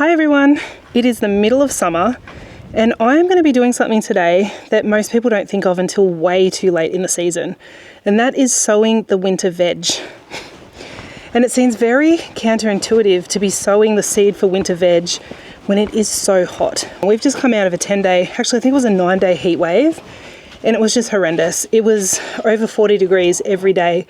Hi everyone, it is the middle of summer and I'm going to be doing something today that most people don't think of until way too late in the season, and that is sowing the winter veg. And it seems very counterintuitive to be sowing the seed for winter veg when it is so hot. We've just come out of a 10-day, actually I think it was a 9-day heat wave, and it was just horrendous. It was over 40 degrees every day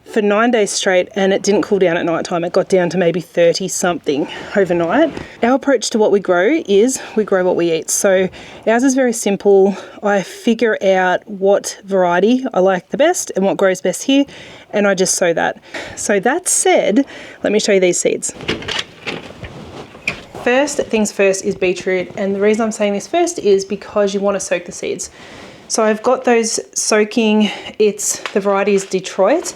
for 9 days straight, and it didn't cool down at night time. It got down to maybe 30 something overnight. Our approach to what we grow is we grow what we eat. So ours is very simple. I figure out what variety I like the best and what grows best here, and I just sow that. So that said, let me show you these seeds. First things first is beetroot, and the reason I'm saying this first is because you want to soak the seeds. So I've got those soaking. The variety is Detroit.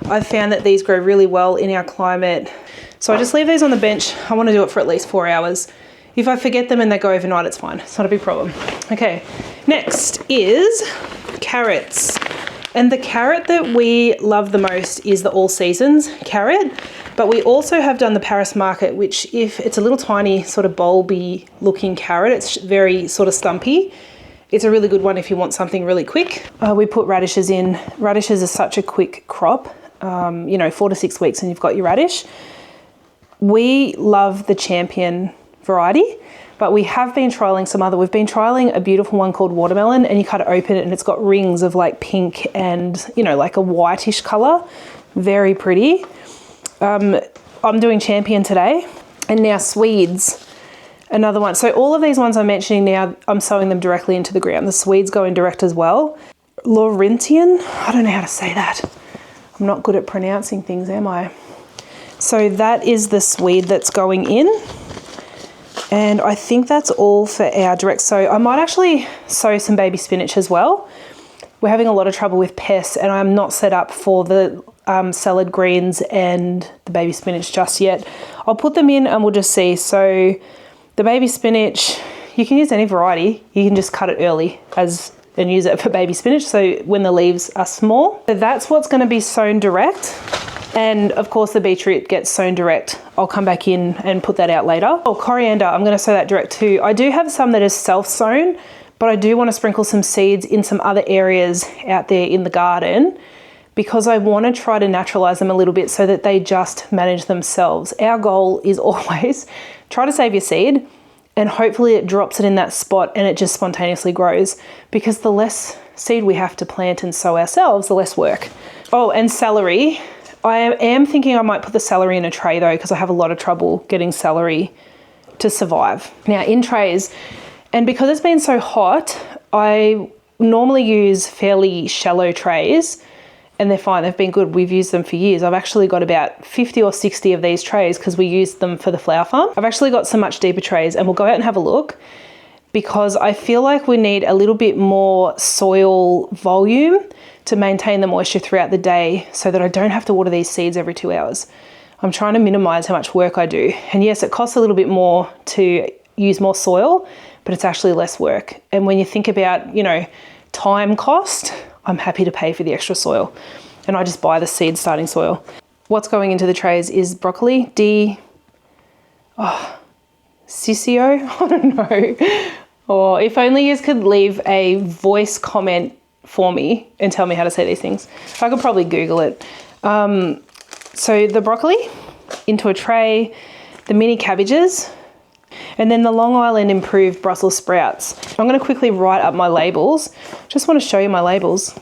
I've found that these grow really well in our climate. So I just leave these on the bench. I want to do it for at least 4 hours. If I forget them and they go overnight, it's fine. It's not a big problem. Okay, next is carrots. And the carrot that we love the most is the all seasons carrot. But we also have done the Paris market, which if it's a little tiny sort of bulby looking carrot, it's very sort of stumpy. It's a really good one if you want something really quick. We put radishes in. Radishes are such a quick crop. 4 to 6 weeks and you've got your radish. We love the champion variety, but we have been trialing some other. We've been trialing a beautiful one called watermelon, and you cut it open and it's got rings of like pink and, like a whitish color. Very pretty. I'm doing champion today, and now Swedes, another one. So all of these ones I'm mentioning now, I'm sowing them directly into the ground. The Swedes go in direct as well. Laurentian, I don't know how to say that. I'm not good at pronouncing things, am I? So that is the Swede that's going in. And I think that's all for our direct sow. I might actually sow some baby spinach as well. We're having a lot of trouble with pests, and I'm not set up for the salad greens and the baby spinach just yet. I'll put them in and we'll just see. So the baby spinach, you can use any variety. You can just cut it early and use it for baby spinach, so when the leaves are small. So that's what's going to be sown direct. And of course the beetroot gets sown direct. I'll come back in and put that out later. Oh, coriander, I'm going to sow that direct too. I do have some that is self-sown, but I do want to sprinkle some seeds in some other areas out there in the garden because I want to try to naturalize them a little bit so that they just manage themselves. Our goal is always try to save your seed, and hopefully it drops it in that spot and it just spontaneously grows, because the less seed we have to plant and sow ourselves, the less work. Oh, and celery. I am thinking I might put the celery in a tray though, because I have a lot of trouble getting celery to survive. Now in trays, and because it's been so hot, I normally use fairly shallow trays, and they're fine, they've been good. We've used them for years. I've actually got about 50 or 60 of these trays because we used them for the flower farm. I've actually got some much deeper trays, and we'll go out and have a look, because I feel like we need a little bit more soil volume to maintain the moisture throughout the day so that I don't have to water these seeds every 2 hours. I'm trying to minimize how much work I do. And yes, it costs a little bit more to use more soil, but it's actually less work. And when you think about, time cost, I'm happy to pay for the extra soil, and I just buy the seed starting soil. What's going into the trays is broccoli, Sisio, I don't know. Or if only you could leave a voice comment for me and tell me how to say these things. I could probably Google it. So the broccoli into a tray, the mini cabbages, and then the Long Island improved Brussels sprouts. I'm going to quickly write up my labels. Just want to show you my labels.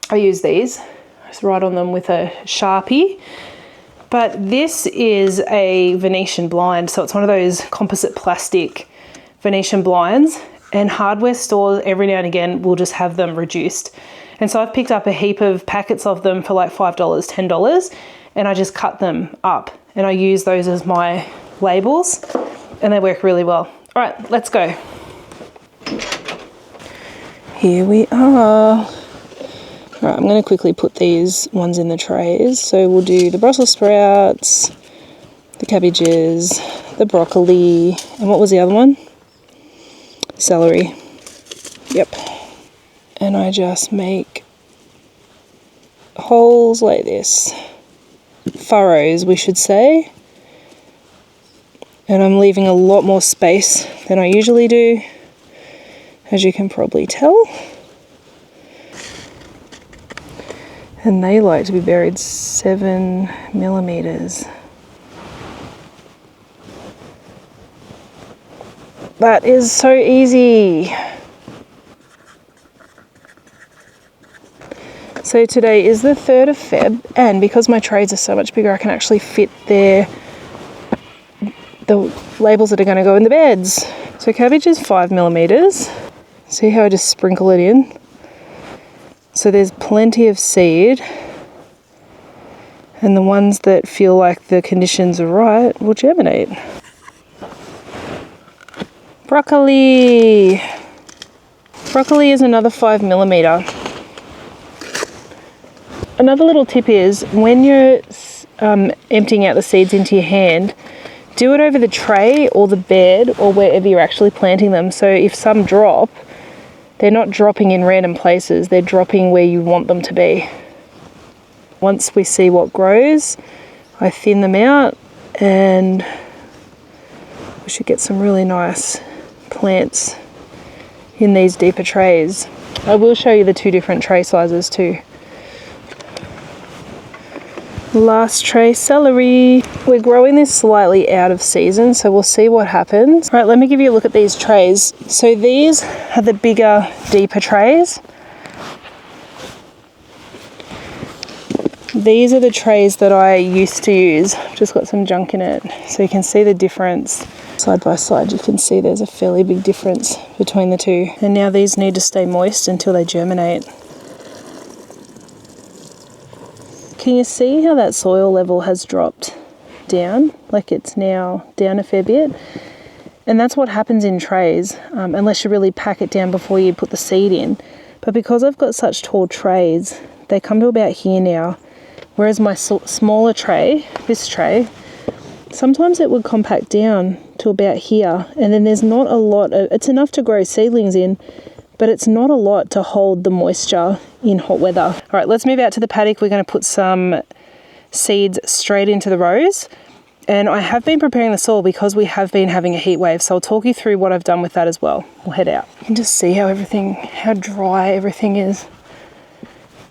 I use these. I just write on them with a Sharpie. But this is a Venetian blind. So it's one of those composite plastic Venetian blinds. And hardware stores every now and again will just have them reduced. And so I've picked up a heap of packets of them for like $5, $10. And I just cut them up. And I use those as my labels. And they work really well. All right, let's go. Here we are. All right, I'm going to quickly put these ones in the trays. So we'll do the Brussels sprouts, the cabbages, the broccoli, and what was the other one? Celery. Yep. And I just make holes like this. Furrows, we should say. And I'm leaving a lot more space than I usually do, as you can probably tell. And they like to be buried 7 millimeters. That is so easy. So today is the 3rd of Feb, and because my trays are so much bigger, I can actually fit the labels that are going to go in the beds. So cabbage is 5 millimeters. See how I just sprinkle it in? So there's plenty of seed, and the ones that feel like the conditions are right will germinate. Broccoli. Broccoli is another 5 millimeter. Another little tip is when you're emptying out the seeds into your hand, do it over the tray or the bed or wherever you're actually planting them. So if some drop, they're not dropping in random places, they're dropping where you want them to be. Once we see what grows, I thin them out and we should get some really nice plants in these deeper trays. I will show you the 2 different tray sizes too. Last tray, celery. We're growing this slightly out of season, so we'll see what happens. All right, let me give you a look at these trays. So these are the bigger, deeper trays. These are the trays that I used to use. I've just got some junk in it, so you can see the difference. Side by side, you can see there's a fairly big difference between the two. And now these need to stay moist until they germinate. Can you see how that soil level has dropped down? Like it's now down a fair bit. And that's what happens in trays, unless you really pack it down before you put the seed in. But because I've got such tall trays, they come to about here now. Whereas my smaller tray, this tray, sometimes it would compact down to about here. And then there's not a lot of, it's enough to grow seedlings in, but it's not a lot to hold the moisture in hot weather. All right, let's move out to the paddock. We're going to put some seeds straight into the rows. And I have been preparing the soil because we have been having a heat wave. So I'll talk you through what I've done with that as well. We'll head out. You can just see how dry everything is.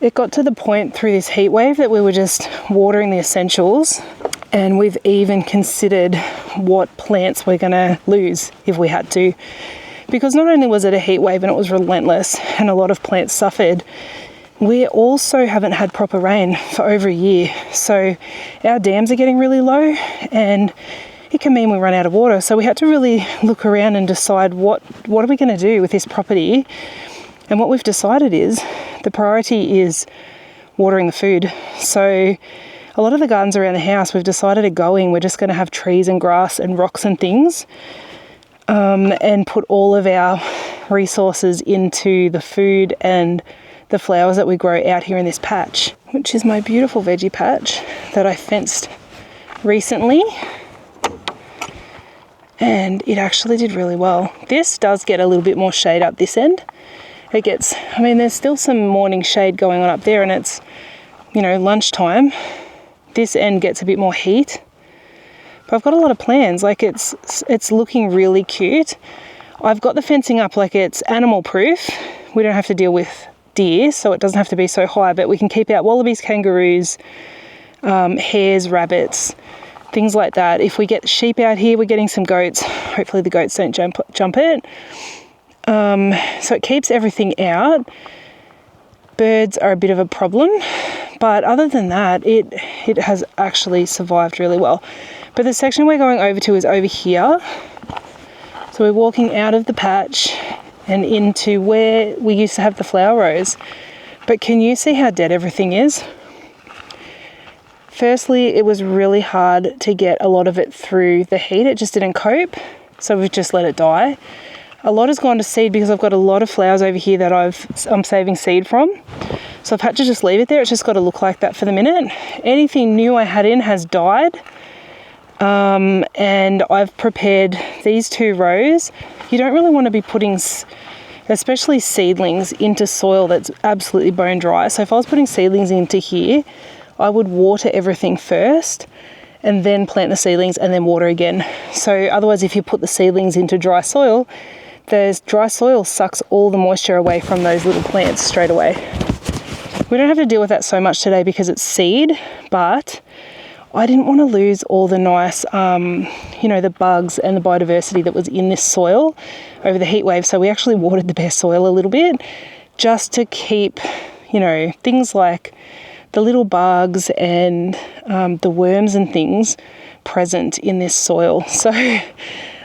It got to the point through this heat wave that we were just watering the essentials. And we've even considered what plants we're going to lose if we had to. Because not only was it a heat wave and it was relentless and a lot of plants suffered, we also haven't had proper rain for over a year. So our dams are getting really low and it can mean we run out of water. So we had to really look around and decide what are we going to do with this property. And what we've decided is the priority is watering the food. So a lot of the gardens around the house, we've decided are going. We're just going to have trees and grass and rocks and things. And put all of our resources into the food and the flowers that we grow out here in this patch, which is my beautiful veggie patch that I fenced recently. And it actually did really well. This does get a little bit more shade up this end. It gets, I mean, there's still some morning shade going on up there and it's, you know, lunchtime. This end gets a bit more heat. But I've got a lot of plans, like it's looking really cute. I've got the fencing up like it's animal proof. We don't have to deal with deer, so it doesn't have to be so high, but we can keep out wallabies, kangaroos, hares, rabbits, things like that. If we get sheep out here, we're getting some goats. Hopefully the goats don't jump it. So it keeps everything out. Birds are a bit of a problem, but other than that, it has actually survived really well. But the section we're going over to is over here. So we're walking out of the patch and into where we used to have the flower rows. But can you see how dead everything is? Firstly, it was really hard to get a lot of it through the heat. It just didn't cope. So we've just let it die. A lot has gone to seed because I've got a lot of flowers over here that I'm saving seed from. So I've had to just leave it there. It's just got to look like that for the minute. Anything new I had in has died. And I've prepared these 2 rows. You don't really want to be putting, especially seedlings, into soil that's absolutely bone dry. So if I was putting seedlings into here, I would water everything first and then plant the seedlings and then water again. So otherwise, if you put the seedlings into dry soil, the dry soil sucks all the moisture away from those little plants straight away. We don't have to deal with that so much today because it's seed, but I didn't want to lose all the nice, you know, the bugs and the biodiversity that was in this soil over the heat wave. So we actually watered the bare soil a little bit just to keep, you know, things like the little bugs and the worms and things present in this soil. So,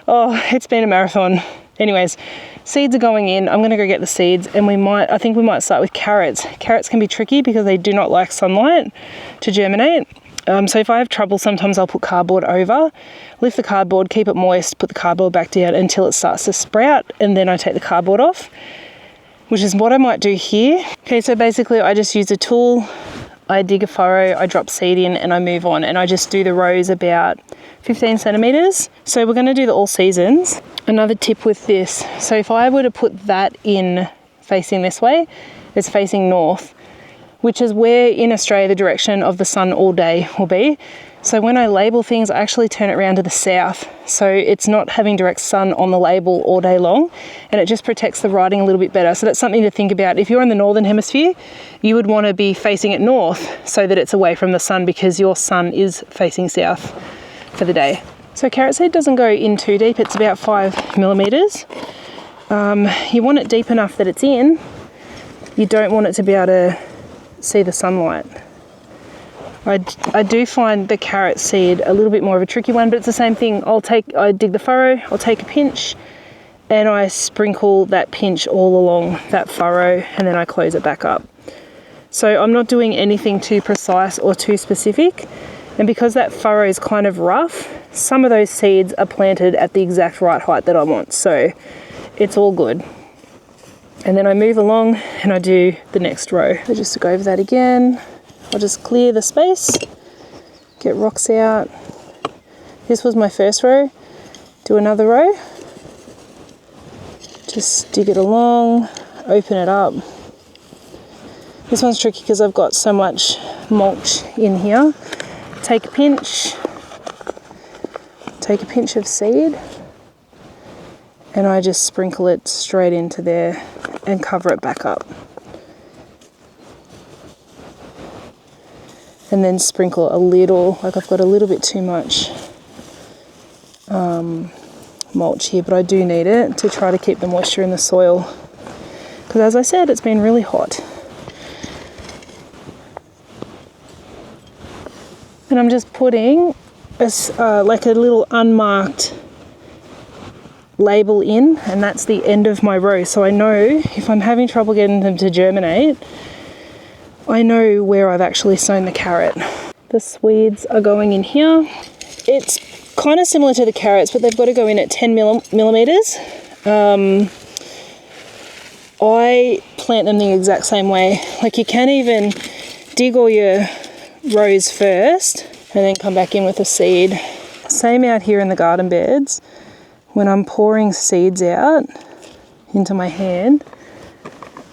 oh, it's been a marathon. Anyways, seeds are going in. I'm going to go get the seeds, and I think we might start with carrots. Carrots can be tricky because they do not like sunlight to germinate. So if I have trouble, sometimes I'll put cardboard over, lift the cardboard, keep it moist, put the cardboard back down until it starts to sprout, and then I take the cardboard off, which is what I might do here. Okay, so basically I just use a tool, I dig a furrow, I drop seed in, and I move on, and I just do the rows about 15 centimeters. So we're going to do the all seasons. Another tip with this, so if I were to put that in facing this way, it's facing north, which is where in Australia the direction of the sun all day will be. So when I label things, I actually turn it around to the south, so it's not having direct sun on the label all day long, and it just protects the writing a little bit better. So that's something to think about. If you're in the northern hemisphere, you would want to be facing it north so that it's away from the sun, because your sun is facing south for the day. So carrot seed doesn't go in too deep, it's about 5 millimeters. You want it deep enough that it's in. You don't want it to be able to see the sunlight. I do find the carrot seed a little bit more of a tricky one, but it's the same thing. I dig the furrow, I'll take a pinch, and I sprinkle that pinch all along that furrow, and then I close it back up. So I'm not doing anything too precise or too specific. And because that furrow is kind of rough, some of those seeds are planted at the exact right height that I want. So it's all good. And then I move along and I do the next row. So just to go over that again, I'll just clear the space, get rocks out. This was my first row. Do another row. Just dig it along, open it up. This one's tricky because I've got so much mulch in here. Take a pinch of seed, and I just sprinkle it straight into there and cover it back up. And then sprinkle a little, like I've got a little bit too much mulch here, but I do need it to try to keep the moisture in the soil, because as I said, it's been really hot. And I'm just putting like a little unmarked label in, and that's the end of my row. So I know if I'm having trouble getting them to germinate, I know where I've actually sown the carrot. The Swedes are going in here. It's kind of similar to the carrots, but they've got to go in at 10 millimeters. I plant them the exact same way. Like, you can even dig all your rows first and then come back in with a seed. Same out here in the garden beds. When I'm pouring seeds out into my hand,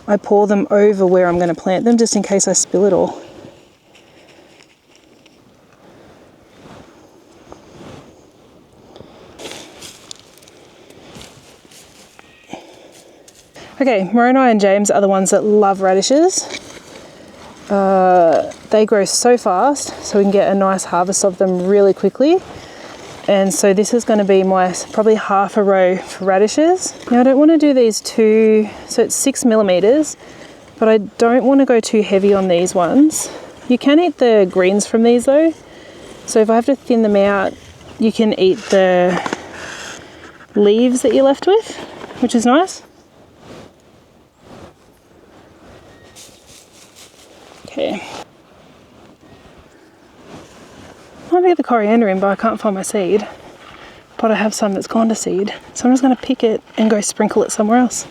I pour them over where I'm going to plant them, just in case I spill it all. Okay, Moroni and James are the ones that love radishes. They grow so fast, so we can get a nice harvest of them really quickly. And so this is going to be my probably half a row for radishes. Now I don't want to do these too, so it's 6 millimeters, but I don't want to go too heavy on these ones. You can eat the greens from these though. So if I have to thin them out, you can eat the leaves that you're left with, which is nice. Okay. I might get the coriander in, but I can't find my seed. But I have some that's gone to seed. So I'm just going to pick it and go sprinkle it somewhere else.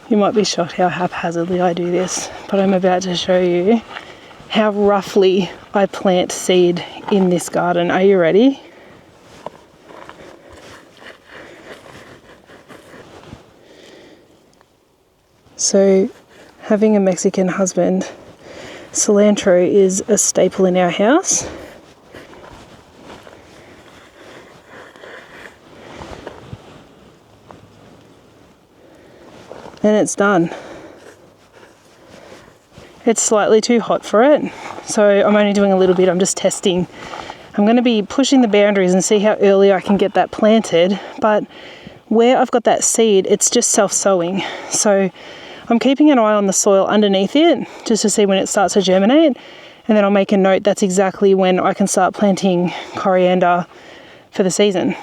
You might be shocked how haphazardly I do this, but I'm about to show you how roughly I plant seed in this garden. Are you ready? So having a Mexican husband, cilantro is a staple in our house. And it's done. It's slightly too hot for it, so I'm only doing a little bit. I'm just testing. I'm going to be pushing the boundaries and see how early I can get that planted, but where I've got that seed, it's just self-sowing. So I'm keeping an eye on the soil underneath it just to see when it starts to germinate, and then I'll make a note that's exactly when I can start planting coriander for the season.